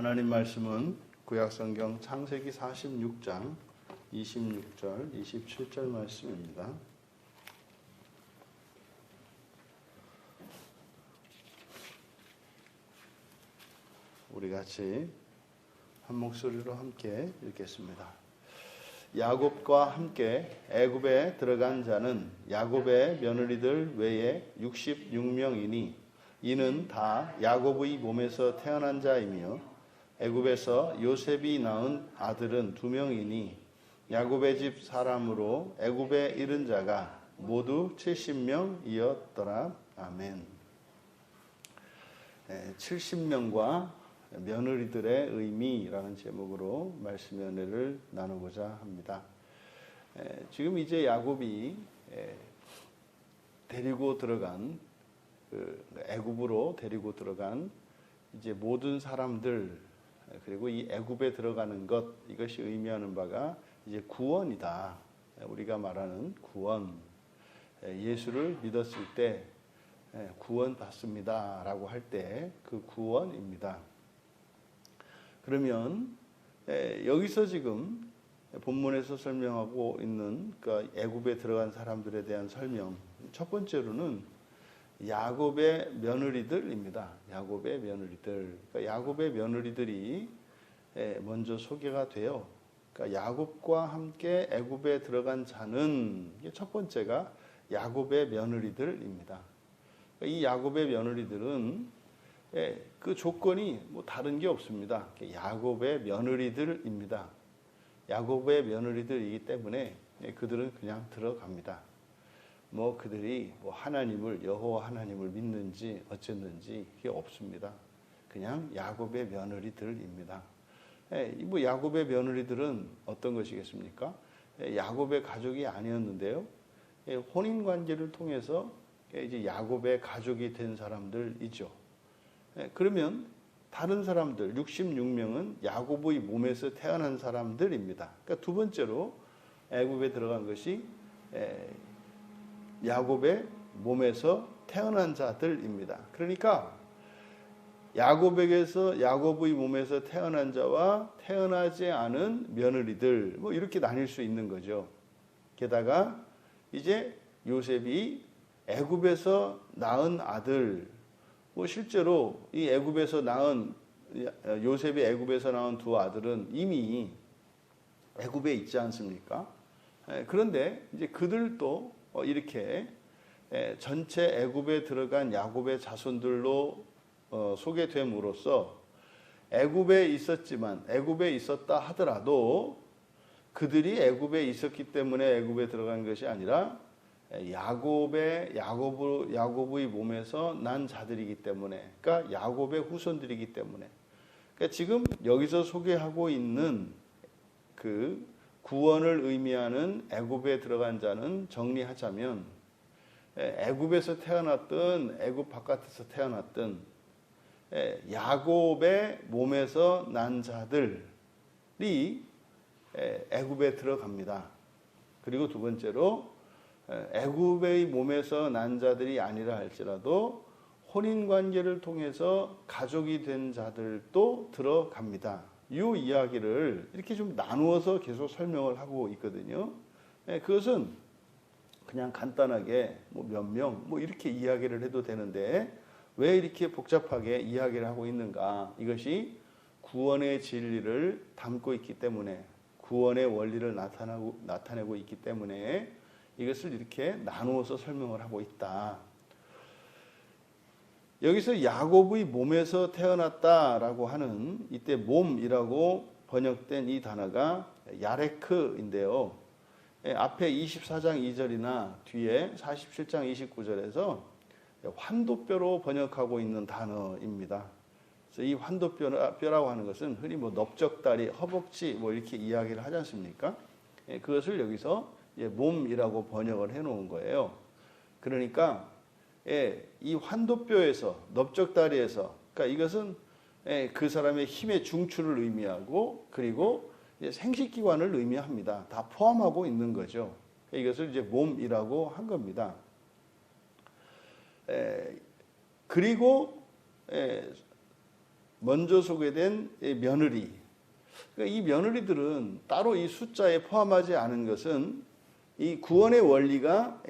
하나님 말씀은 구약성경 창세기 46장 26절, 27절 말씀입니다. 우리 같이 한 목소리로 함께 읽겠습니다. 야곱과 함께 애굽에 들어간 자는 야곱의 며느리들 외에 66명이니 이는 다 야곱의 몸에서 태어난 자이며 애굽에서 요셉이 낳은 아들은 2명이니 야곱의 집 사람으로 애굽에 이른 자가 모두 70명이었더라. 아멘. 70명과 며느리들의 의미라는 제목으로 말씀의 은혜를 나누고자 합니다. 지금 이제 야곱이 데리고 들어간 애굽으로 데리고 들어간 이제 모든 사람들, 그리고 이 애굽에 들어가는 것, 이것이 의미하는 바가 이제 구원이다. 우리가 말하는 구원. 예수를 믿었을 때 구원 받습니다라고 할 때 그 구원입니다. 그러면 여기서 지금 본문에서 설명하고 있는 그 애굽에 들어간 사람들에 대한 설명, 첫 번째로는 야곱의 며느리들입니다. 야곱의 며느리들. 그러니까 야곱의 며느리들이 먼저 소개가 돼요. 그러니까 야곱과 함께 애굽에 들어간 자는 첫 번째가 야곱의 며느리들입니다. 그러니까 이 야곱의 며느리들은 그 조건이 뭐 다른 게 없습니다. 야곱의 며느리들입니다. 야곱의 며느리들이기 때문에 그들은 그냥 들어갑니다. 뭐 그들이 뭐 하나님을, 여호와 하나님을 믿는지 어쨌는지 그게 없습니다. 그냥 야곱의 며느리들입니다. 뭐 야곱의 며느리들은 어떤 것이겠습니까? 야곱의 가족이 아니었는데요. 혼인 관계를 통해서 이제 야곱의 가족이 된 사람들이죠. 그러면 다른 사람들 66명은 야곱의 몸에서 태어난 사람들입니다. 그러니까 두 번째로 애굽에 들어간 것이 야곱의 몸에서 태어난 자들입니다. 그러니까 야곱에게서 야곱의 몸에서 태어난 자와 태어나지 않은 며느리들, 뭐 이렇게 나뉠 수 있는 거죠. 게다가 이제 요셉이 애굽에서 낳은 아들, 뭐 실제로 이 애굽에서 낳은 요셉이 애굽에서 낳은 두 아들은 이미 애굽에 있지 않습니까? 그런데 이제 그들도 이렇게 전체 애굽에 들어간 야곱의 자손들로 소개됨으로써 애굽에 있었지만 애굽에 있었다 하더라도 그들이 애굽에 있었기 때문에 애굽에 들어간 것이 아니라 야곱의 몸에서 난 자들이기 때문에, 그러니까 야곱의 후손들이기 때문에, 그러니까 지금 여기서 소개하고 있는 그 구원을 의미하는 애굽에 들어간 자는 정리하자면 애굽에서 태어났든 애굽 바깥에서 태어났든 야곱의 몸에서 난 자들이 애굽에 들어갑니다. 그리고 두 번째로 애굽의 몸에서 난 자들이 아니라 할지라도 혼인 관계를 통해서 가족이 된 자들도 들어갑니다. 이 이야기를 이렇게 좀 나누어서 계속 설명을 하고 있거든요. 그것은 그냥 간단하게 뭐 몇 명 뭐 이렇게 이야기를 해도 되는데 왜 이렇게 복잡하게 이야기를 하고 있는가? 이것이 구원의 진리를 담고 있기 때문에, 구원의 원리를 나타내고 있기 때문에 이것을 이렇게 나누어서 설명을 하고 있다. 여기서 야곱의 몸에서 태어났다라고 하는 이때 몸이라고 번역된 이 단어가 야레크인데요. 앞에 24장 2절이나 뒤에 47장 29절에서 환도뼈로 번역하고 있는 단어입니다. 그래서 이 환도뼈라고 하는 것은 흔히 뭐 넓적다리, 허벅지 뭐 이렇게 이야기를 하지 않습니까? 그것을 여기서 몸이라고 번역을 해놓은 거예요. 그러니까 이 환도뼈에서, 넓적다리에서, 그러니까 이것은 그 사람의 힘의 중추를 의미하고 그리고 생식기관을 의미합니다. 다 포함하고 있는 거죠. 이것을 이제 몸이라고 한 겁니다. 그리고 먼저 소개된 며느리. 그러니까 이 며느리들은 따로 이 숫자에 포함하지 않은 것은 이 구원의 원리가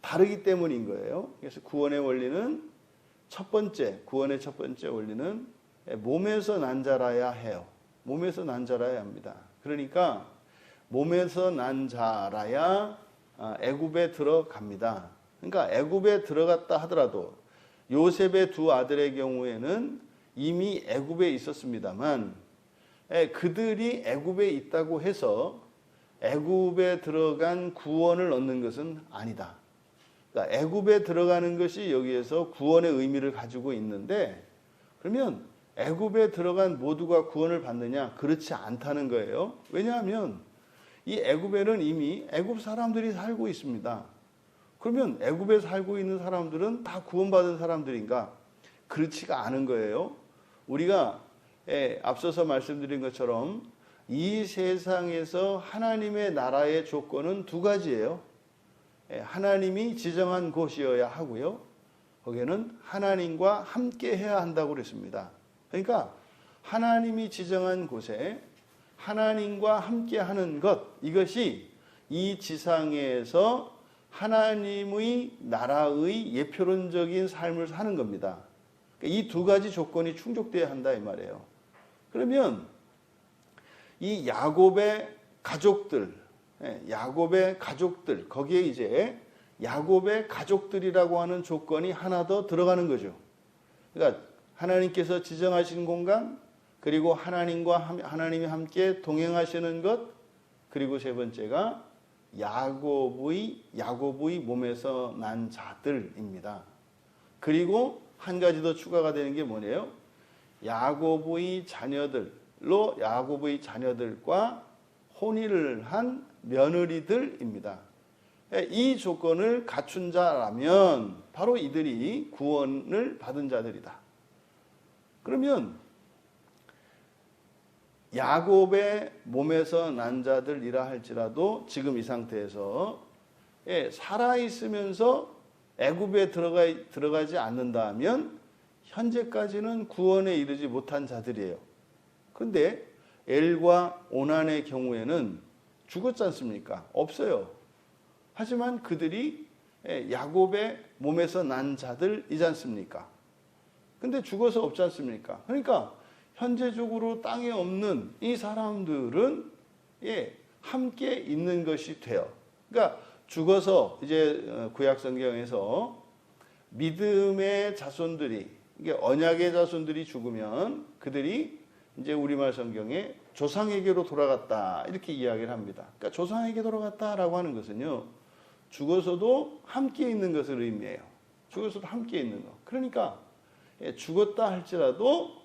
다르기 때문인 거예요. 그래서 구원의 원리는 구원의 첫 번째 원리는 몸에서 난 자라야 해요. 몸에서 난 자라야 합니다. 그러니까 몸에서 난 자라야 애굽에 들어갑니다. 그러니까 애굽에 들어갔다 하더라도 요셉의 두 아들의 경우에는 이미 애굽에 있었습니다만 그들이 애굽에 있다고 해서 애굽에 들어간 구원을 얻는 것은 아니다. 그러니까 애굽에 들어가는 것이 여기에서 구원의 의미를 가지고 있는데 그러면 애굽에 들어간 모두가 구원을 받느냐? 그렇지 않다는 거예요. 왜냐하면 이 애굽에는 이미 애굽 사람들이 살고 있습니다. 그러면 애굽에 살고 있는 사람들은 다 구원받은 사람들인가? 그렇지가 않은 거예요. 우리가 앞서서 말씀드린 것처럼 이 세상에서 하나님의 나라의 조건은 두 가지예요. 하나님이 지정한 곳이어야 하고요. 거기에는 하나님과 함께 해야 한다고 그랬습니다. 그러니까 하나님이 지정한 곳에 하나님과 함께 하는 것, 이것이 이 지상에서 하나님의 나라의 예표론적인 삶을 사는 겁니다. 이 두 가지 조건이 충족돼야 한다 이 말이에요. 그러면 이 야곱의 가족들, 거기에 이제 야곱의 가족들이라고 하는 조건이 하나 더 들어가는 거죠. 그러니까 하나님께서 지정하신 공간, 그리고 하나님이 함께 동행하시는 것, 그리고 세 번째가 야곱의 몸에서 난 자들입니다. 그리고 한 가지 더 추가가 되는 게 뭐냐요? 야곱의 자녀들과 혼인을 한 며느리들입니다. 이 조건을 갖춘 자라면 바로 이들이 구원을 받은 자들이다. 그러면 야곱의 몸에서 난 자들이라 할지라도 지금 이 상태에서 살아있으면서 애굽에 들어가지 않는다면 현재까지는 구원에 이르지 못한 자들이에요. 그런데 엘과 오난의 경우에는 죽었지 않습니까? 없어요. 하지만 그들이 야곱의 몸에서 난 자들이지 않습니까? 근데 죽어서 없지 않습니까? 그러니까 현재적으로 땅에 없는 이 사람들은 함께 있는 것이 돼요. 그러니까 죽어서 이제 구약 성경에서 믿음의 자손들이, 이게 언약의 자손들이 죽으면 그들이 이제 우리말 성경에 조상에게로 돌아갔다 이렇게 이야기를 합니다. 그러니까 조상에게 돌아갔다라고 하는 것은요, 죽어서도 함께 있는 것을 의미해요. 죽어서도 함께 있는 것. 그러니까 죽었다 할지라도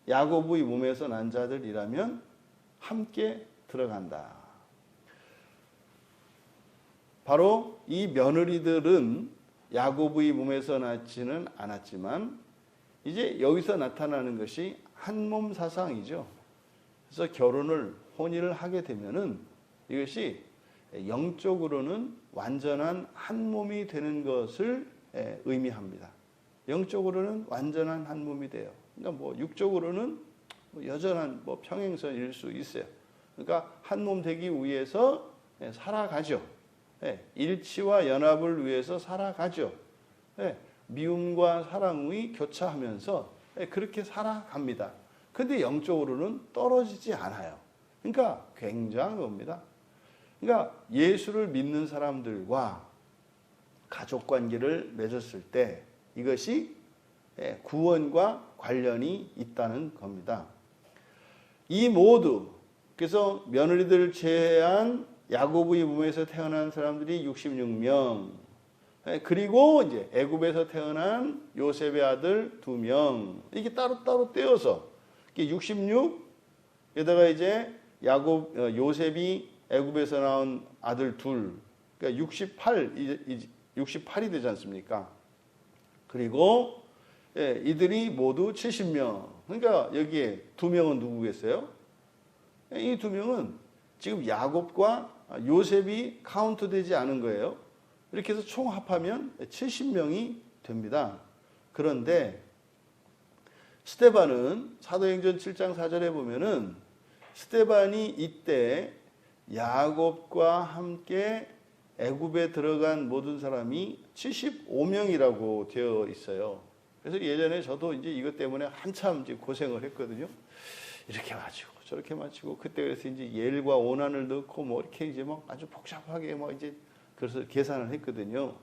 야곱의 몸에서 난 자들이라면 함께 들어간다. 바로 이 며느리들은 야곱의 몸에서 낳지는 않았지만 이제 여기서 나타나는 것이 한몸 사상이죠. 그래서 혼인을 하게 되면은 이것이 영적으로는 완전한 한 몸이 되는 것을 의미합니다. 영적으로는 완전한 한 몸이 돼요. 그러니까 육적으로는 여전한 평행선일 수 있어요. 그러니까 한 몸 되기 위해서 살아가죠. 일치와 연합을 위해서 살아가죠. 미움과 사랑이 교차하면서 그렇게 살아갑니다. 그런데 영적으로는 떨어지지 않아요. 그러니까 굉장한 겁니다. 그러니까 예수를 믿는 사람들과 가족관계를 맺었을 때 이것이 구원과 관련이 있다는 겁니다. 이 모두, 그래서 며느리들을 제외한 야곱의 몸에서 태어난 사람들이 66명, 그리고 이제 애굽에서 태어난 요셉의 아들 2명, 이게 따로따로 떼어서 66, 이제 요셉이 애굽에서 나온 아들 2, 그러니까 68이 되지 않습니까? 그리고 이들이 모두 70명. 그러니까 여기에 2명은 누구겠어요? 이 2명은 지금 야곱과 요셉이 카운트되지 않은 거예요. 이렇게 해서 총 합하면 70명이 됩니다. 그런데 스데반은 사도행전 7장 4절에 보면은 스데반이 이때 야곱과 함께 애굽에 들어간 모든 사람이 75명이라고 되어 있어요. 그래서 예전에 저도 이제 이것 때문에 한참 이제 고생을 했거든요. 이렇게 맞추고 저렇게 맞추고 그때 그래서 이제 예일과 오난을 넣고 뭐 이렇게 이제 막 아주 복잡하게 뭐 이제 그래서 계산을 했거든요.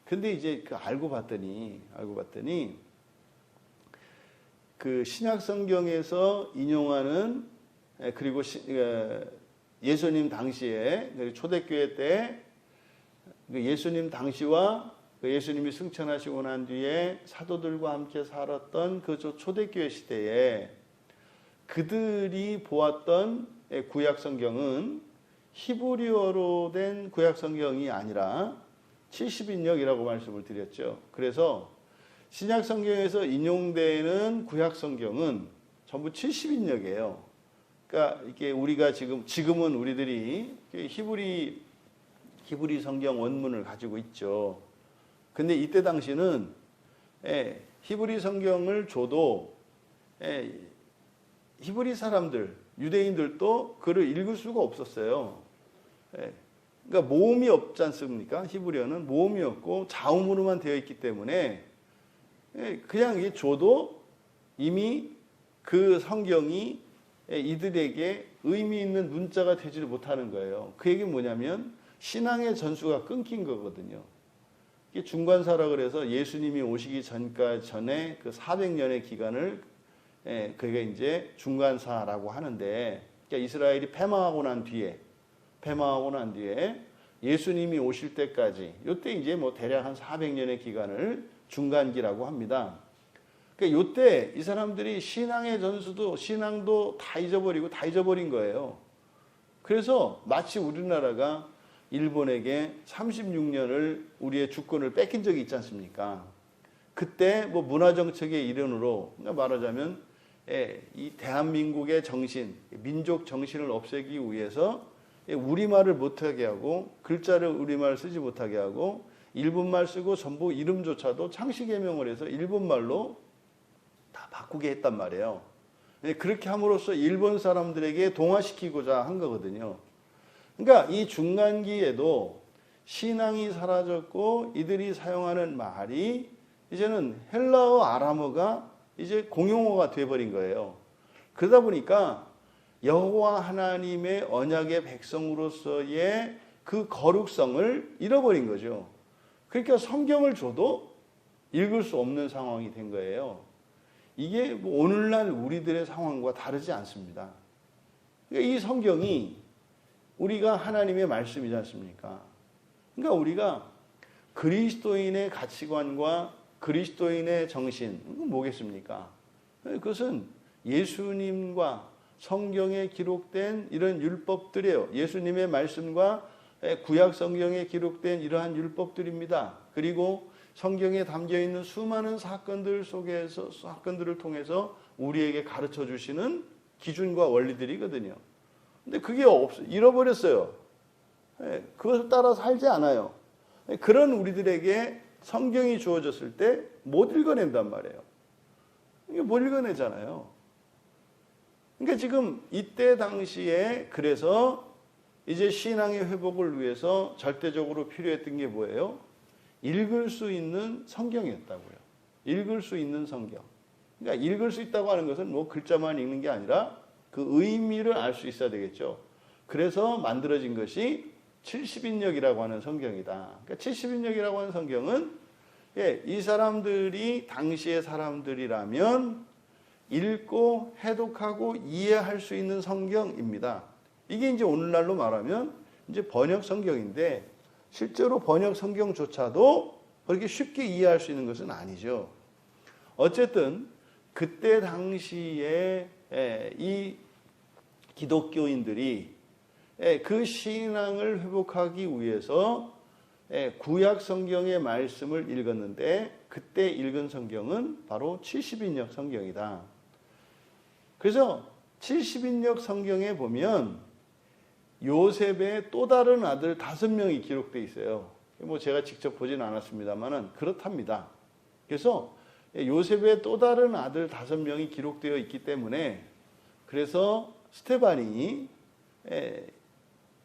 근데 이제 그 알고 봤더니 그 신약 성경에서 인용하는 그리고 예수님 당시에 초대교회 때 예수님 당시와 예수님이 승천하시고 난 뒤에 사도들과 함께 살았던 그 초대교회 시대에 그들이 보았던 구약 성경은 히브리어로 된 구약 성경이 아니라 70인역이라고 말씀을 드렸죠. 그래서 신약 성경에서 인용되는 구약 성경은 전부 70인역이에요. 그러니까 이게 우리가 지금은 우리들이 히브리 성경 원문을 가지고 있죠. 근데 이때 당시는 히브리 성경을 줘도 히브리 사람들, 유대인들도 그를 읽을 수가 없었어요. 그러니까 모음이 없지 않습니까? 히브리어는 모음이 없고 자음으로만 되어 있기 때문에 그냥 이게 줘도 이미 그 성경이 이들에게 의미 있는 문자가 되지를 못하는 거예요. 그 얘기는 뭐냐면 신앙의 전수가 끊긴 거거든요. 이게 중간사라 그래서 예수님이 오시기 전에 그 400년의 기간을 그게 이제 중간사라고 하는데, 그러니까 이스라엘이 패망하고 난 뒤에 예수님이 오실 때까지, 이때 이제 뭐 대략 한 400년의 기간을 중간기라고 합니다. 그러니까 이때 이 사람들이 신앙의 전수도 신앙도 다 잊어버린 거예요. 그래서 마치 우리나라가 일본에게 36년을 우리의 주권을 뺏긴 적이 있지 않습니까? 그때 뭐 문화정책의 일환으로 말하자면 이 대한민국의 정신, 민족 정신을 없애기 위해서 우리말을 못하게 하고 글자를 우리말 쓰지 못하게 하고 일본말 쓰고 전부 이름조차도 창씨개명을 해서 일본말로 다 바꾸게 했단 말이에요. 그렇게 함으로써 일본 사람들에게 동화시키고자 한 거거든요. 그러니까 이 중간기에도 신앙이 사라졌고 이들이 사용하는 말이 이제는 헬라어 아람어가 이제 공용어가 돼버린 거예요. 그러다 보니까 여호와 하나님의 언약의 백성으로서의 그 거룩성을 잃어버린 거죠. 그러니까 성경을 줘도 읽을 수 없는 상황이 된 거예요. 이게 뭐 오늘날 우리들의 상황과 다르지 않습니다. 그러니까 이 성경이 우리가 하나님의 말씀이지 않습니까? 그러니까 우리가 그리스도인의 가치관과 그리스도인의 정신, 이건 뭐겠습니까? 그것은 예수님과 성경에 기록된 이런 율법들이에요. 예수님의 말씀과 구약 성경에 기록된 이러한 율법들입니다. 그리고 성경에 담겨 있는 수많은 사건들을 통해서 우리에게 가르쳐 주시는 기준과 원리들이거든요. 근데 그게 잃어버렸어요. 그것을 따라 살지 않아요. 그런 우리들에게 성경이 주어졌을 때 못 읽어낸단 말이에요. 이게 못 읽어내잖아요. 그러니까 지금 이때 당시에 그래서 이제 신앙의 회복을 위해서 절대적으로 필요했던 게 뭐예요? 읽을 수 있는 성경이었다고요. 읽을 수 있는 성경. 그러니까 읽을 수 있다고 하는 것은 뭐 글자만 읽는 게 아니라 그 의미를 알 수 있어야 되겠죠. 그래서 만들어진 것이 70인역이라고 하는 성경이다. 그러니까 70인역이라고 하는 성경은 이 사람들이 당시의 사람들이라면 읽고 해독하고 이해할 수 있는 성경입니다. 이게 이제 오늘날로 말하면 이제 번역 성경인데 실제로 번역 성경조차도 그렇게 쉽게 이해할 수 있는 것은 아니죠. 어쨌든 그때 당시에 이 기독교인들이 그 신앙을 회복하기 위해서 구약 성경의 말씀을 읽었는데 그때 읽은 성경은 바로 70인역 성경이다. 그래서 70인역 성경에 보면 요셉의 또 다른 아들 5명이 기록되어 있어요. 뭐 제가 직접 보진 않았습니다만은 그렇답니다. 그래서 요셉의 또 다른 아들 5명이 기록되어 있기 때문에 그래서 스데반이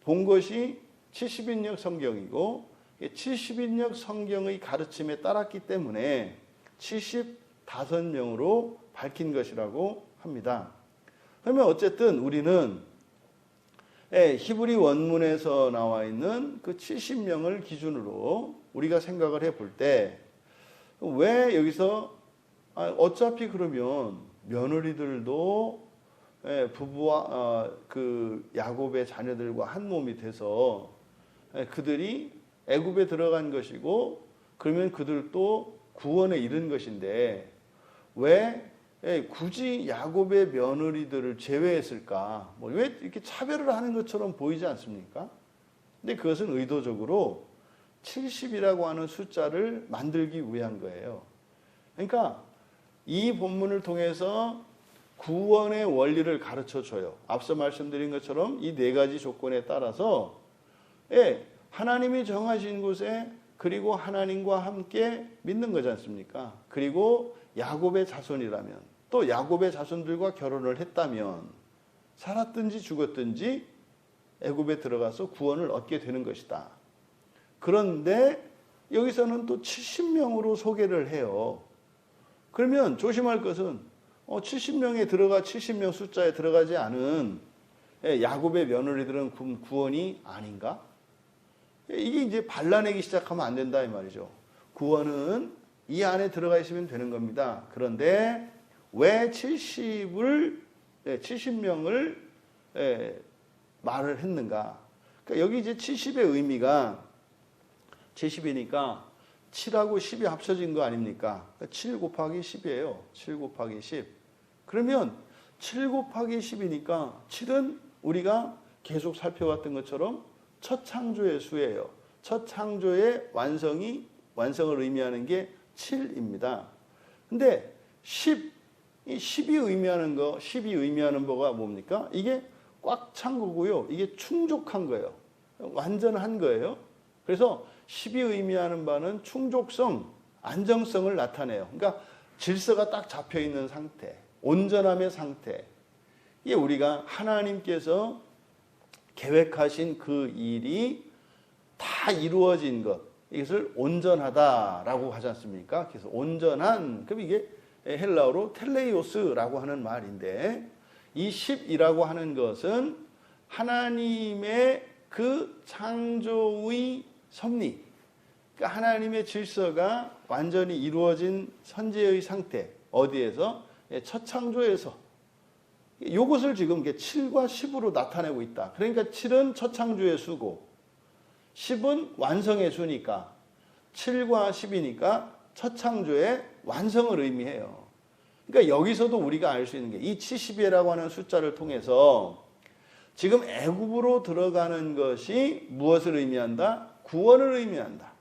본 것이 70인역 성경이고 70인역 성경의 가르침에 따랐기 때문에 75명으로 밝힌 것이라고 합니다. 그러면 어쨌든 우리는 히브리 원문에서 나와 있는 그 70명을 기준으로 우리가 생각을 해볼 때 왜 여기서 어차피 그러면 며느리들도 부부와 그 야곱의 자녀들과 한 몸이 돼서 그들이 애굽에 들어간 것이고 그러면 그들도 구원에 이른 것인데 왜 굳이 야곱의 며느리들을 제외했을까? 왜 이렇게 차별을 하는 것처럼 보이지 않습니까? 근데 그것은 의도적으로 70이라고 하는 숫자를 만들기 위한 거예요. 그러니까 이 본문을 통해서 구원의 원리를 가르쳐 줘요. 앞서 말씀드린 것처럼 이 4가지 조건에 따라서 하나님이 정하신 곳에 그리고 하나님과 함께 믿는 거지 않습니까? 그리고 야곱의 자손이라면 또 야곱의 자손들과 결혼을 했다면 살았든지 죽었든지 애굽에 들어가서 구원을 얻게 되는 것이다. 그런데 여기서는 또 70명으로 소개를 해요. 그러면 조심할 것은 70명에 들어가 70명 숫자에 들어가지 않은 야곱의 며느리들은 구원이 아닌가? 이게 이제 발라내기 시작하면 안 된다 이 말이죠. 구원은 이 안에 들어가 있으면 되는 겁니다. 그런데 왜 70명을 말을 했는가? 그러니까 여기 이제 70의 의미가 70이니까 7하고 10이 합쳐진 거 아닙니까? 7 곱하기 10이에요. 7 곱하기 10. 그러면 7 곱하기 10이니까 7은 우리가 계속 살펴봤던 것처럼 첫 창조의 수예요. 첫 창조의 완성을 의미하는 게 7입니다. 근데 10이 의미하는 거가 뭡니까? 이게 꽉 찬 거고요. 이게 충족한 거예요. 완전한 거예요. 그래서 10이 의미하는 바는 충족성, 안정성을 나타내요. 그러니까 질서가 딱 잡혀 있는 상태, 온전함의 상태. 이게 우리가 하나님께서 계획하신 그 일이 다 이루어진 것, 이것을 온전하다라고 하지 않습니까? 그래서 온전한, 그럼 이게 헬라어로 텔레이오스라고 하는 말인데, 이 10이라고 하는 것은 하나님의 그 창조의 섭리, 그러니까 하나님의 질서가 완전히 이루어진 선제의 상태, 어디에서? 첫 창조에서. 이것을 지금 7과 10으로 나타내고 있다. 그러니까 7은 첫 창조의 수고, 10은 완성의 수니까 7과 10이니까 첫 창조의 완성을 의미해요. 그러니까 여기서도 우리가 알 수 있는 게 이 70이라고 하는 숫자를 통해서 지금 애굽으로 들어가는 것이 무엇을 의미한다? 구원을 의미한다.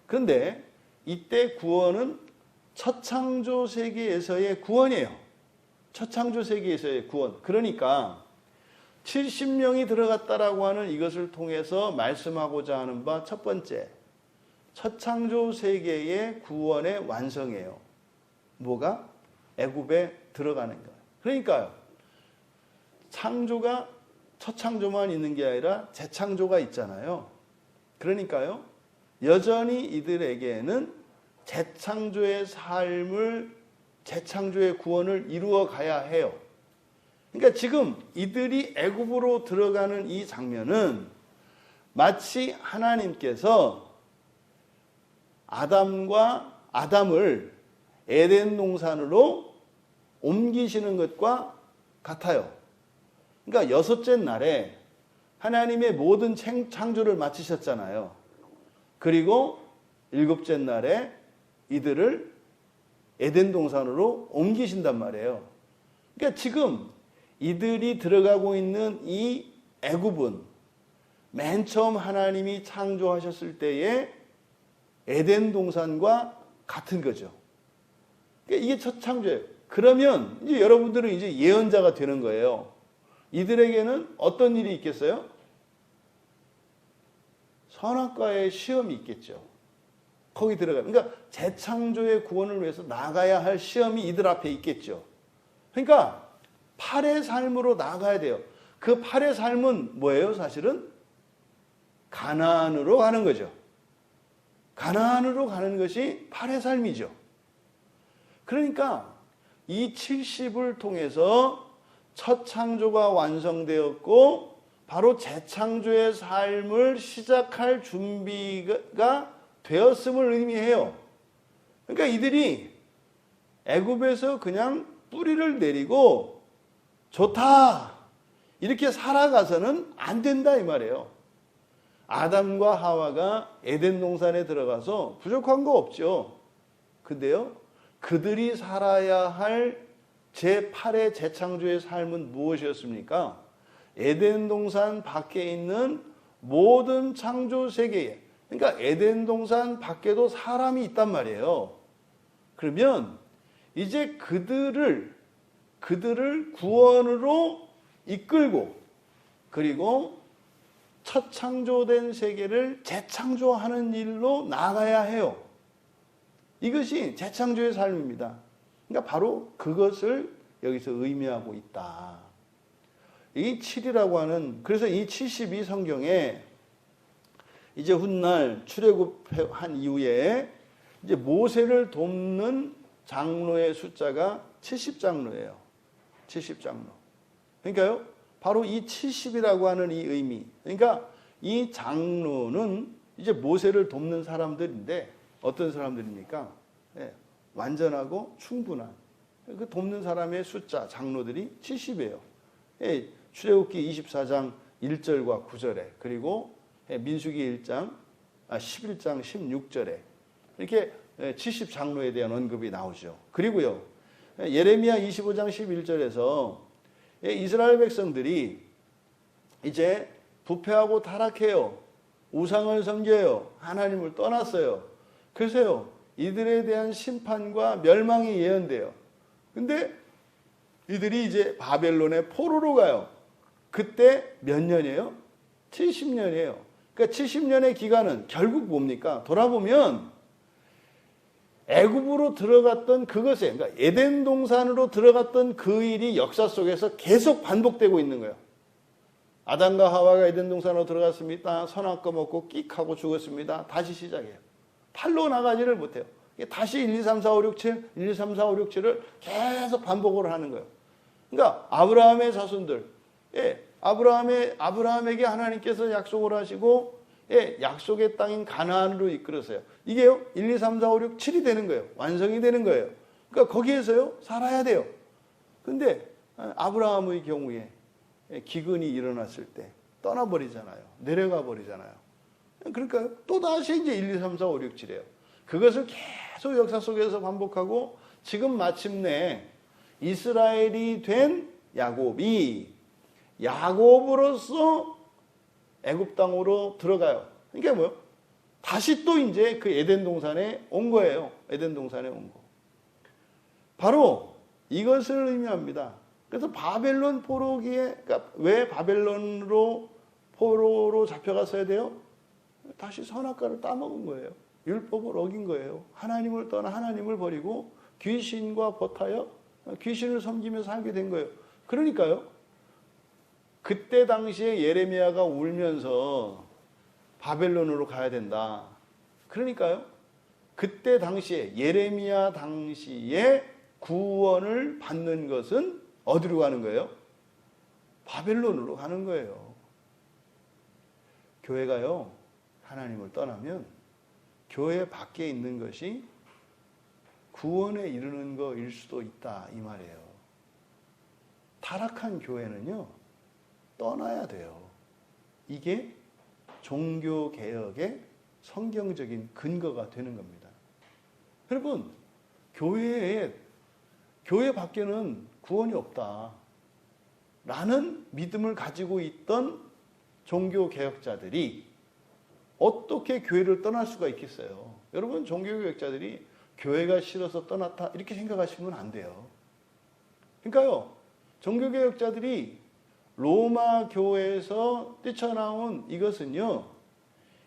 그런데 이때 구원은 첫 창조 세계에서의 구원이에요. 첫 창조 세계에서의 구원. 그러니까 70명이 들어갔다라고 하는 이것을 통해서 말씀하고자 하는 바 첫 번째, 첫 창조 세계의 구원의 완성이에요. 뭐가? 애굽에 들어가는 거예요. 그러니까요. 창조가 첫 창조만 있는 게 아니라 재창조가 있잖아요. 그러니까요. 여전히 이들에게는 재창조의 삶을, 재창조의 구원을 이루어 가야 해요. 그러니까 지금 이들이 애굽으로 들어가는 이 장면은 마치 하나님께서 아담을 에덴 동산으로 옮기시는 것과 같아요. 그러니까 6째 날에 하나님의 모든 창조를 마치셨잖아요. 그리고 7째 날에 이들을 에덴 동산으로 옮기신단 말이에요. 그러니까 지금 이들이 들어가고 있는 이 애굽은 맨 처음 하나님이 창조하셨을 때의 에덴 동산과 같은 거죠. 그러니까 이게 첫 창조예요. 그러면 이제 여러분들은 이제 예언자가 되는 거예요. 이들에게는 어떤 일이 있겠어요? 선악과의 시험이 있겠죠. 거기 들어가요. 그러니까 재창조의 구원을 위해서 나가야 할 시험이 이들 앞에 있겠죠. 그러니까 8의 삶으로 나가야 돼요. 그 8의 삶은 뭐예요? 사실은 가나안으로 가는 거죠. 가나안으로 가는 것이 8의 삶이죠. 그러니까 이 70을 통해서 첫 창조가 완성되었고 바로 재창조의 삶을 시작할 준비가 되었음을 의미해요. 그러니까 이들이 애굽에서 그냥 뿌리를 내리고 좋다 이렇게 살아가서는 안 된다 이 말이에요. 아담과 하와가 에덴 동산에 들어가서 부족한 거 없죠. 근데요, 그들이 살아야 할 제8의 재창조의 삶은 무엇이었습니까? 에덴 동산 밖에 있는 모든 창조 세계에, 그러니까 에덴 동산 밖에도 사람이 있단 말이에요. 그러면 이제 그들을 구원으로 이끌고 그리고 첫 창조된 세계를 재창조하는 일로 나가야 해요. 이것이 재창조의 삶입니다. 그러니까 바로 그것을 여기서 의미하고 있다. 이 7이라고 하는, 그래서 이 72 성경에 이제 훗날 출애굽한 이후에 이제 모세를 돕는 장로의 숫자가 70장로예요. 70장로. 그러니까요, 바로 이 70이라고 하는 이 의미. 그러니까 이 장로는 이제 모세를 돕는 사람들인데 어떤 사람들입니까? 네, 완전하고 충분한 그 돕는 사람의 숫자, 장로들이 70이에요. 예, 출애굽기 24장 1절과 9절에 그리고 민수기 11장 16절에 이렇게 70장로에 대한 언급이 나오죠. 그리고요, 예레미야 25장 11절에서 이스라엘 백성들이 이제 부패하고 타락해요. 우상을 섬겨요. 하나님을 떠났어요. 그래서요, 이들에 대한 심판과 멸망이 예언돼요. 근데 이들이 이제 바벨론의 포로로 가요. 그때 몇 년이에요? 70년이에요. 그러니까 70년의 기간은 결국 뭡니까? 돌아보면 애굽으로 들어갔던 그것에, 그러니까 에덴 동산으로 들어갔던 그 일이 역사 속에서 계속 반복되고 있는 거예요. 아담과 하와가 에덴 동산으로 들어갔습니다. 선악과 먹고 끽 하고 죽었습니다. 다시 시작해요. 팔로 나가지를 못해요. 다시 1, 2, 3, 4, 5, 6, 7, 1, 2, 3, 4, 5, 6, 7을 계속 반복을 하는 거예요. 그러니까 아브라함의 자손들, 아브라함에게 하나님께서 약속을 하시고 약속의 땅인 가나안으로 이끌었어요. 이게요, 1, 2, 3, 4, 5, 6, 7이 되는 거예요. 완성이 되는 거예요. 그러니까 거기에서요, 살아야 돼요. 근데 아브라함의 경우에 기근이 일어났을 때 떠나버리잖아요. 내려가 버리잖아요. 그러니까 또다시 이제 1, 2, 3, 4, 5, 6, 7이에요. 그것을 계속 역사 속에서 반복하고 지금 마침내 이스라엘이 된 야곱이 야곱으로서 애굽 땅으로 들어가요. 그러니까 뭐요? 다시 또 이제 그 에덴 동산에 온 거예요. 에덴 동산에 온 거. 바로 이것을 의미합니다. 그래서 바벨론 포로기에, 그러니까 왜 바벨론으로 포로로 잡혀갔어야 돼요? 다시 선악과를 따먹은 거예요. 율법을 어긴 거예요. 하나님을 떠나 하나님을 버리고 귀신과 버타여 귀신을 섬기며 살게 된 거예요. 그러니까요, 그때 당시에 예레미야가 울면서 바벨론으로 가야 된다. 그러니까요, 그때 당시에 예레미야 당시에 구원을 받는 것은 어디로 가는 거예요? 바벨론으로 가는 거예요. 교회가요, 하나님을 떠나면 교회 밖에 있는 것이 구원에 이르는 거일 수도 있다 이 말이에요. 타락한 교회는요, 떠나야 돼요. 이게 종교개혁의 성경적인 근거가 되는 겁니다. 여러분, 교회 밖에는 구원이 없다 라는 믿음을 가지고 있던 종교개혁자들이 어떻게 교회를 떠날 수가 있겠어요? 여러분, 종교개혁자들이 교회가 싫어서 떠났다 이렇게 생각하시면 안 돼요. 그러니까요, 종교개혁자들이 로마 교회에서 뛰쳐나온 이것은요,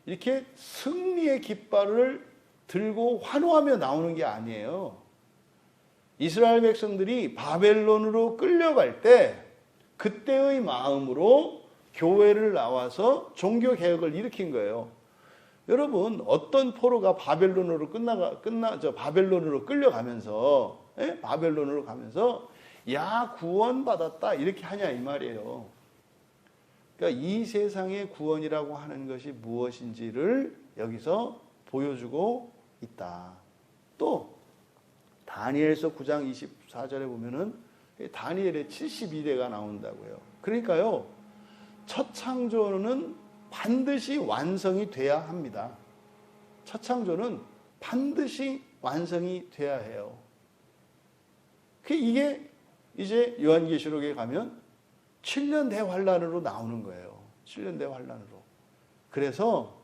이렇게 승리의 깃발을 들고 환호하며 나오는 게 아니에요. 이스라엘 백성들이 바벨론으로 끌려갈 때 그때의 마음으로 교회를 나와서 종교개혁을 일으킨 거예요. 여러분, 어떤 포로가 바벨론으로 바벨론으로 끌려가면서, 바벨론으로 가면서, 야, 구원받았다, 이렇게 하냐, 이 말이에요. 그러니까 이 세상의 구원이라고 하는 것이 무엇인지를 여기서 보여주고 있다. 또, 다니엘서 9장 24절에 보면은, 다니엘의 72대가 나온다고요. 그러니까요, 첫 창조는 반드시 완성이 돼야 합니다. 첫 창조는 반드시 완성이 돼야 해요. 이게 이제 요한계시록에 가면 7년 대환란으로 나오는 거예요. 7년 대환란으로. 그래서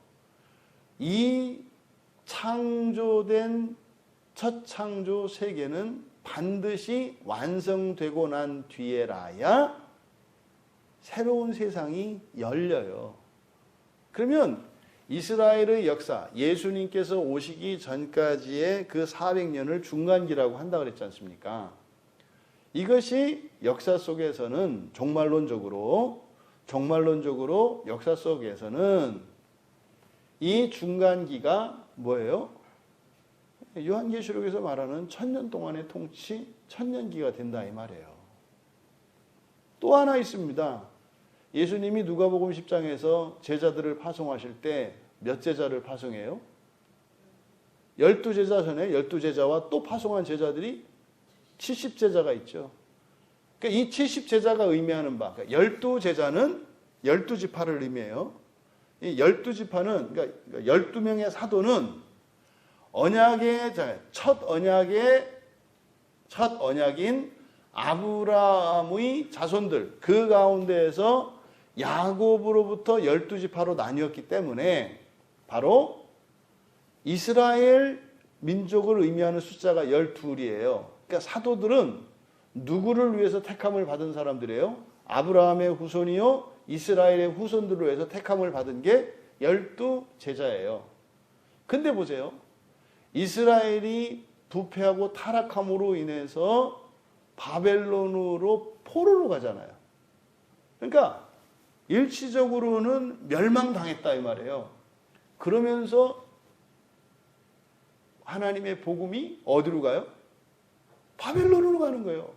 이 창조된 첫 창조 세계는 반드시 완성되고 난 뒤에라야 새로운 세상이 열려요. 그러면 이스라엘의 역사, 예수님께서 오시기 전까지의 그 400년을 중간기라고 한다고 그랬지 않습니까? 이것이 역사 속에서는 종말론적으로 역사 속에서는 이 중간기가 뭐예요? 요한계시록에서 말하는 1000년 동안의 통치, 1000년기가 된다 이 말이에요. 또 하나 있습니다. 예수님이 누가복음 10장에서 제자들을 파송하실 때 몇 제자를 파송해요? 12제자 전에 12제자와 또 파송한 제자들이 70제자가 있죠. 그러니까 이 70제자가 의미하는 바, 그러니까 12제자는 12지파를 의미해요. 이 12지파는, 그러니까 12명의 사도는 첫 언약인 아브라함의 자손들, 그 가운데에서 야곱으로부터 12지파로 나뉘었기 때문에 바로 이스라엘 민족을 의미하는 숫자가 12이에요. 그러니까 사도들은 누구를 위해서 택함을 받은 사람들이에요? 아브라함의 후손이요, 이스라엘의 후손들로 해서 택함을 받은 게 12제자예요. 근데 보세요. 이스라엘이 부패하고 타락함으로 인해서 바벨론으로 포로로 가잖아요. 그러니까 일시적으로는 멸망당했다 이 말이에요. 그러면서 하나님의 복음이 어디로 가요? 바벨론으로 가는 거예요.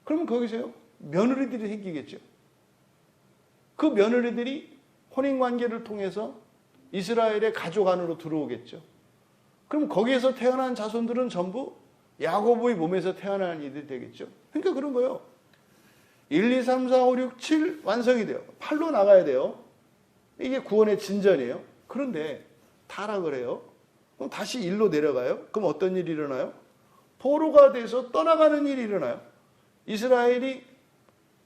그러면 거기서요, 며느리들이 생기겠죠. 그 며느리들이 혼인관계를 통해서 이스라엘의 가족 안으로 들어오겠죠. 그럼 거기에서 태어난 자손들은 전부 야곱의 몸에서 태어난 이들이 되겠죠. 그러니까 그런 거예요. 1, 2, 3, 4, 5, 6, 7 완성이 돼요. 8로 나가야 돼요. 이게 구원의 진전이에요. 그런데 타락을 해요. 그럼 다시 1로 내려가요. 그럼 어떤 일이 일어나요? 포로가 돼서 떠나가는 일이 일어나요. 이스라엘이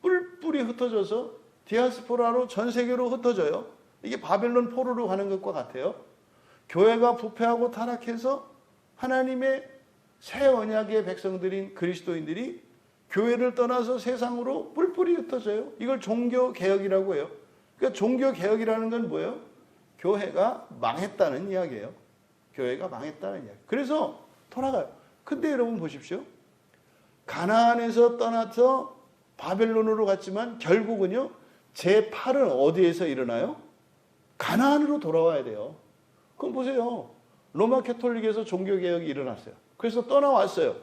뿔뿔이 흩어져서 디아스포라로 전 세계로 흩어져요. 이게 바벨론 포로로 가는 것과 같아요. 교회가 부패하고 타락해서 하나님의 새 언약의 백성들인 그리스도인들이 교회를 떠나서 세상으로 뿔뿔이 흩어져요. 이걸 종교개혁이라고 해요. 그러니까 종교개혁이라는 건 뭐예요? 교회가 망했다는 이야기예요. 교회가 망했다는 이야기. 그래서 돌아가요. 근데 여러분 보십시오. 가나안에서 떠나서 바벨론으로 갔지만 결국은요, 제8은 어디에서 일어나요? 가나안으로 돌아와야 돼요. 그럼 보세요. 로마 캐톨릭에서 종교개혁이 일어났어요. 그래서 떠나왔어요.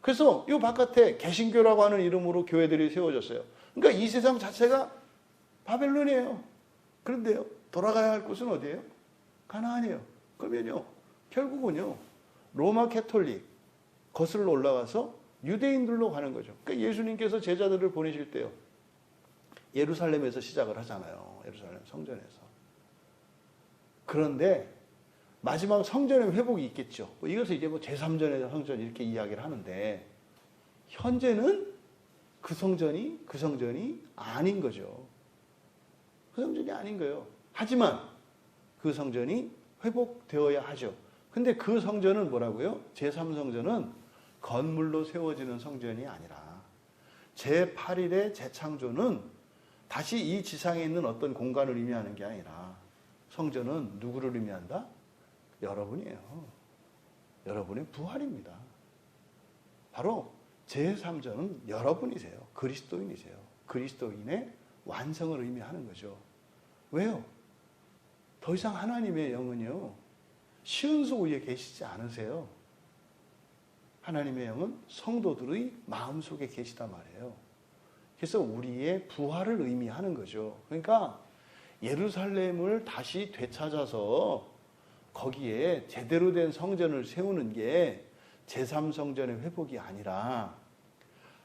그래서 이 바깥에 개신교라고 하는 이름으로 교회들이 세워졌어요. 그러니까 이 세상 자체가 바벨론이에요. 그런데요, 돌아가야 할 곳은 어디예요? 가나안이에요. 그러면요, 결국은요, 로마 캐톨릭 거슬러 올라가서 유대인들로 가는 거죠. 그러니까 예수님께서 제자들을 보내실 때요, 예루살렘에서 시작을 하잖아요. 예루살렘 성전에서. 그런데 마지막 성전의 회복이 있겠죠. 이것을 이제 제3전의 성전 이렇게 이야기를 하는데, 현재는 그 성전이 아닌 거죠. 그 성전이 아닌 거예요. 하지만 그 성전이 회복되어야 하죠. 근데 그 성전은 뭐라고요? 제3성전은 건물로 세워지는 성전이 아니라 제8일의 재창조는 다시 이 지상에 있는 어떤 공간을 의미하는 게 아니라 성전은 누구를 의미한다? 여러분이에요. 여러분의 부활입니다. 바로 제3자는 여러분이세요. 그리스도인이세요. 그리스도인의 완성을 의미하는 거죠. 왜요? 더 이상 하나님의 영은요, 시은소 위에 계시지 않으세요. 하나님의 영은 성도들의 마음속에 계시단 말이에요. 그래서 우리의 부활을 의미하는 거죠. 그러니까 예루살렘을 다시 되찾아서 거기에 제대로 된 성전을 세우는 게 제3성전의 회복이 아니라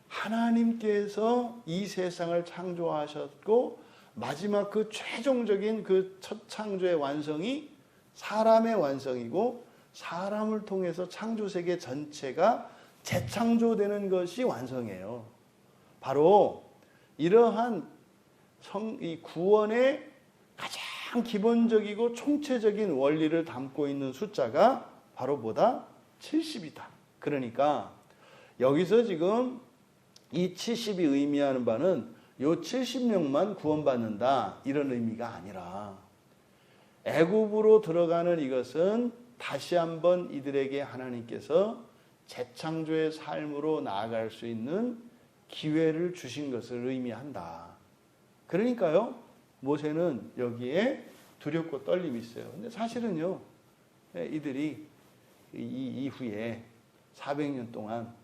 하나님께서 이 세상을 창조하셨고 마지막 그 최종적인 그 첫 창조의 완성이 사람의 완성이고 사람을 통해서 창조세계 전체가 재창조되는 것이 완성이에요. 바로 이러한 이 구원의 가장 기본적이고 총체적인 원리를 담고 있는 숫자가 바로 뭐다? 70이다. 그러니까 여기서 지금 이 70이 의미하는 바는 요 70명만 구원받는다 이런 의미가 아니라 애굽으로 들어가는 이것은 다시 한번 이들에게 하나님께서 재창조의 삶으로 나아갈 수 있는 기회를 주신 것을 의미한다. 그러니까요, 모세는 여기에 두렵고 떨림이 있어요. 근데 사실은요, 이들이 이 이후에 400년 동안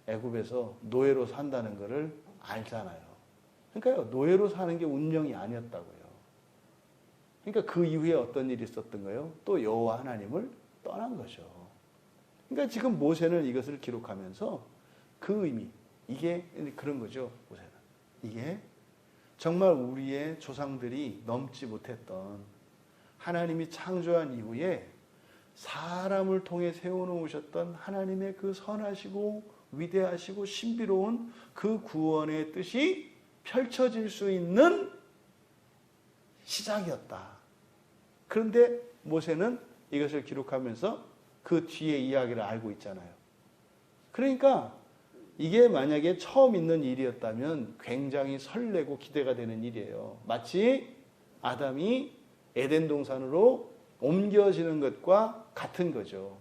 애굽에서 노예로 산다는 것을 알잖아요. 그러니까요, 노예로 사는 게 운명이 아니었다고요. 그러니까 그 이후에 어떤 일이 있었던 거예요? 또 여호와 하나님을 떠난 거죠. 그러니까 지금 모세는 이것을 기록하면서 그 의미, 이게 그런 거죠. 모세는 이게 정말 우리의 조상들이 넘지 못했던 하나님이 창조한 이후에 사람을 통해 세워놓으셨던 하나님의 그 선하시고 위대하시고 신비로운 그 구원의 뜻이 펼쳐질 수 있는 시작이었다. 그런데 모세는 이것을 기록하면서 그 뒤에 이야기를 알고 있잖아요. 그러니까 이게 만약에 처음 있는 일이었다면 굉장히 설레고 기대가 되는 일이에요. 마치 아담이 에덴 동산으로 옮겨지는 것과 같은 거죠.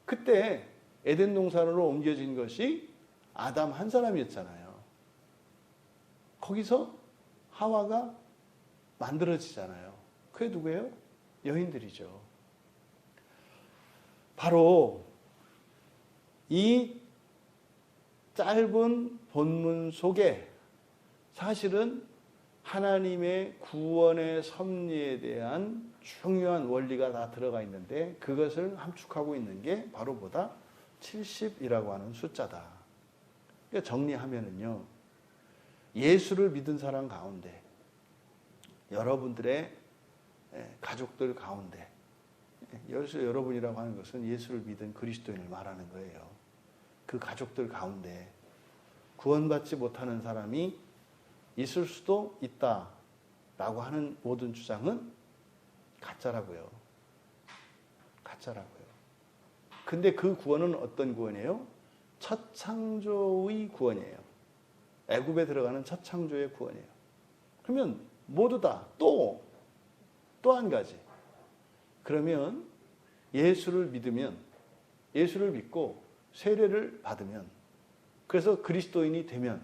그때 에덴 동산으로 옮겨진 것이 아담 한 사람이었잖아요. 거기서 하와가 만들어지잖아요. 그게 누구예요? 여인들이죠. 바로 이 짧은 본문 속에 사실은 하나님의 구원의 섭리에 대한 중요한 원리가 다 들어가 있는데 그것을 함축하고 있는 게 바로 뭐다? 70이라고 하는 숫자다. 그러니까 정리하면은요, 예수를 믿은 사람 가운데, 여러분들의 가족들 가운데, 여러분이라고 하는 것은 예수를 믿은 그리스도인을 말하는 거예요. 그 가족들 가운데 구원받지 못하는 사람이 있을 수도 있다라고 하는 모든 주장은 가짜라고요. 가짜라고요. 근데 그 구원은 어떤 구원이에요? 첫 창조의 구원이에요. 애굽에 들어가는 첫 창조의 구원이에요. 그러면 모두 다 또 한 가지. 그러면 예수를 믿으면, 예수를 믿고 세례를 받으면, 그래서 그리스도인이 되면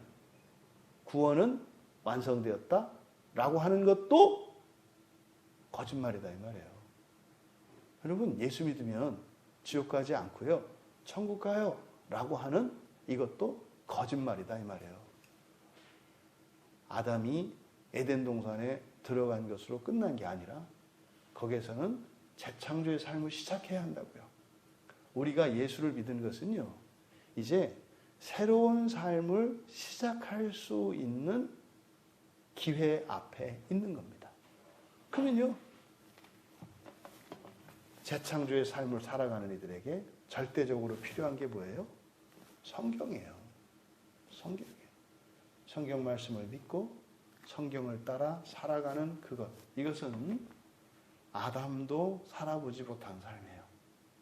구원은 완성되었다 라고 하는 것도 거짓말이다 이 말이에요. 여러분, 예수 믿으면 지옥 가지 않고요, 천국 가요 라고 하는 이것도 거짓말이다 이 말이에요. 아담이 에덴 동산에 들어간 것으로 끝난 게 아니라 거기에서는 재창조의 삶을 시작해야 한다고요. 우리가 예수를 믿은 것은요, 이제 새로운 삶을 시작할 수 있는 기회 앞에 있는 겁니다. 그러면요, 재창조의 삶을 살아가는 이들에게 절대적으로 필요한 게 뭐예요? 성경이에요. 성경이에요. 성경 말씀을 믿고 성경을 따라 살아가는 그것. 이것은 아담도 살아보지 못한 삶이에요.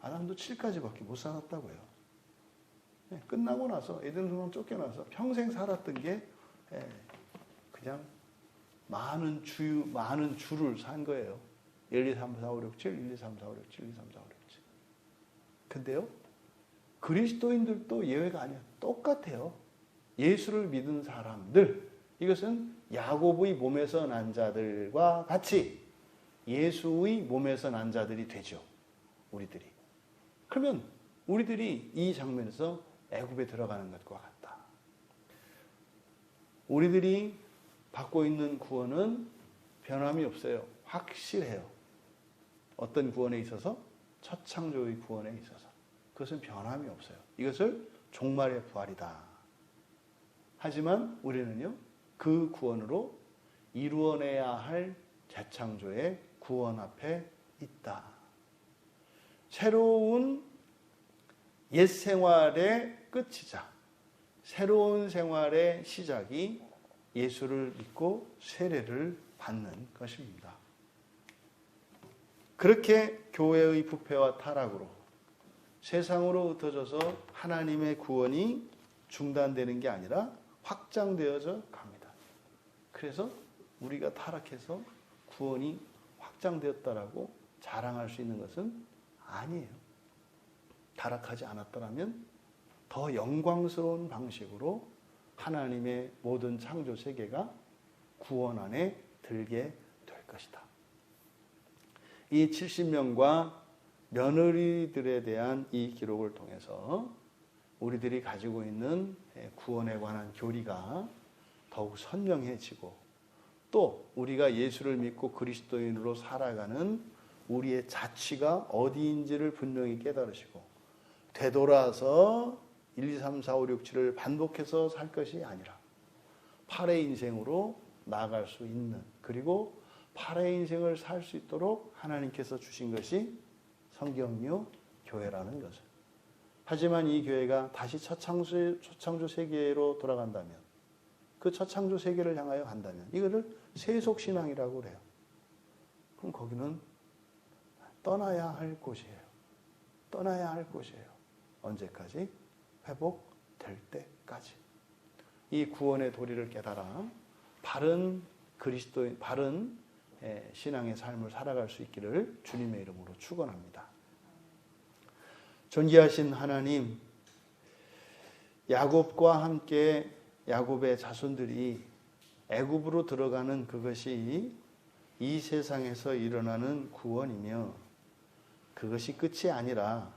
아담도 7까지밖에 못 살았다고요. 끝나고 나서 에덴 동산 쫓겨나서 평생 살았던 게 그냥 많은 주를 산 거예요. 1, 2, 3, 4, 5, 6, 7, 1, 2, 3, 4, 5, 6, 7, 1, 2, 3, 4, 5, 6, 7. 근데요, 그리스도인들도 예외가 아니에요. 똑같아요. 예수를 믿은 사람들, 이것은 야곱의 몸에서 난 자들과 같이 예수의 몸에서 난 자들이 되죠. 우리들이. 그러면 우리들이 이 장면에서 애굽에 들어가는 것과 같다. 우리들이 받고 있는 구원은 변함이 없어요. 확실해요. 어떤 구원에 있어서? 첫 창조의 구원에 있어서. 그것은 변함이 없어요. 이것을 종말의 부활이다. 하지만 우리는요, 그 구원으로 이루어내야 할 재창조의 구원 앞에 있다. 새로운 옛 생활의 끝이자 새로운 생활의 시작이 예수를 믿고 세례를 받는 것입니다. 그렇게 교회의 부패와 타락으로 세상으로 흩어져서 하나님의 구원이 중단되는 게 아니라 확장되어져 갑니다. 그래서 우리가 타락해서 구원이 확장되었다라고 자랑할 수 있는 것은 아니에요. 타락하지 않았더라면 더 영광스러운 방식으로 하나님의 모든 창조 세계가 구원 안에 들게 될 것이다. 이 70명과 며느리들에 대한 이 기록을 통해서 우리들이 가지고 있는 구원에 관한 교리가 더욱 선명해지고, 또 우리가 예수를 믿고 그리스도인으로 살아가는 우리의 자취가 어디인지를 분명히 깨달으시고, 되돌아서 1, 2, 3, 4, 5, 6, 7을 반복해서 살 것이 아니라 8의 인생으로 나아갈 수 있는, 그리고 8의 인생을 살 수 있도록 하나님께서 주신 것이 성경요 교회라는 것을. 하지만 이 교회가 다시 초창조 세계로 돌아간다면, 그 초창조 세계를 향하여 간다면 이거를 세속신앙이라고 그래요. 그럼 거기는 떠나야 할 곳이에요. 떠나야 할 곳이에요. 언제까지? 회복될 때까지. 이 구원의 도리를 깨달아 바른 그리스도인, 바른 신앙의 삶을 살아갈 수 있기를 주님의 이름으로 축원합니다. 존귀하신 하나님, 야곱과 함께 야곱의 자손들이 애굽으로 들어가는 그것이 이 세상에서 일어나는 구원이며, 그것이 끝이 아니라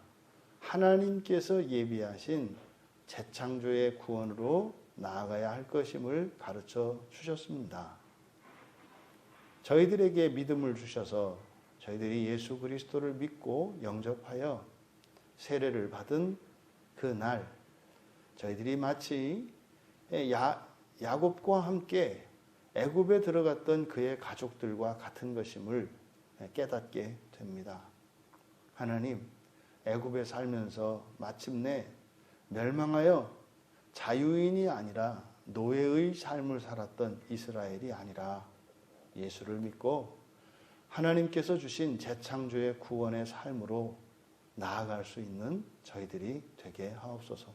하나님께서 예비하신 재창조의 구원으로 나아가야 할 것임을 가르쳐 주셨습니다. 저희들에게 믿음을 주셔서 저희들이 예수 그리스도를 믿고 영접하여 세례를 받은 그 날, 저희들이 마치 야곱과 함께 애굽에 들어갔던 그의 가족들과 같은 것임을 깨닫게 됩니다. 하나님, 애굽에 살면서 마침내 멸망하여 자유인이 아니라 노예의 삶을 살았던 이스라엘이 아니라 예수를 믿고 하나님께서 주신 재창조의 구원의 삶으로 나아갈 수 있는 저희들이 되게 하옵소서.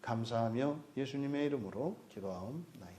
감사하며 예수님의 이름으로 기도하옵나이다.